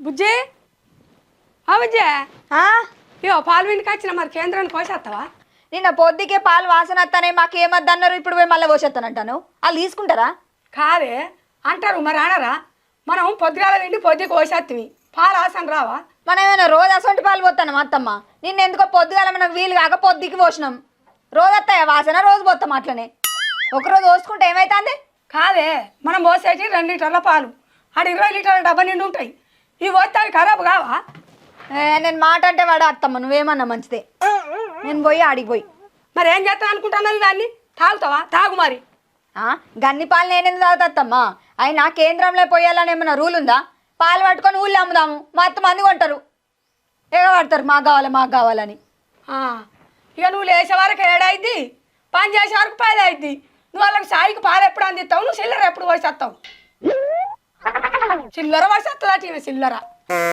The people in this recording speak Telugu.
బుజ్జి బుజ్జి ఇగో పాలు విండికి వచ్చిన మరి కేంద్రానికి పోసేస్తావా? నిన్న పొద్దుకే పాలు వాసన వస్తానే మాకు ఏమద్దన్నారు, ఇప్పుడు పోయి మళ్ళీ పోసేస్తానంటాను. వాళ్ళు తీసుకుంటారా? కాదే అంటారు మరి అనరా? మనం పొద్దుగాల విండి పొద్దుకి పోసేస్తావి, పాలు వాసన రావా? మనం ఏమైనా రోజు అసొంటి పాలు పోతాను అత్తమ్మ. నిన్న ఎందుకో పొద్దుగాల మనకు వీలు కాక పొద్దుకి పోసినాం. రోజు వస్తాయా వాసన? రోజు పోతాం అట్లనే. ఒకరోజు పోసుకుంటే ఏమవుతుంది? కాదే మనం పోసేసి 2 లీటర్ల పాలు ఆడ 20 లీటర్ల డబ్బా నిండి ఉంటాయి. ఇవి పోతే అవి ఖరాబ్ కావా? నేను మాట అంటే వాడు అత్తమ్మ, నువ్వేమన్నా మంచిదే. నేను పోయి ఆడికి పోయి మరి ఏం చేస్తాను అనుకుంటున్నావు? ఇవన్నీ తాగుతావా? తాగు మరి. గన్ని పాలు నేనెందుకు తాగుతాత్తమ్మా? అయినా కేంద్రంలో పోయాలని ఏమన్నా రూల్ ఉందా? పాలు పట్టుకొని ఊళ్ళో అమ్ముదాము, మొత్తం మంది కొంటారు, ఎగబడతారు మాకు కావాలి మాకు కావాలని. ఇక నువ్వు లేచే వరకు 7 అయింది, పని చేసే వరకు 10 అయింది. నువ్వు వాళ్ళకి సాయికి పాలు ఎప్పుడు అందిస్తావు? నువ్వు చిల్లర ఎప్పుడు పోసేస్తావు? చిల్లర పోసేస్తుందా చిల్లర?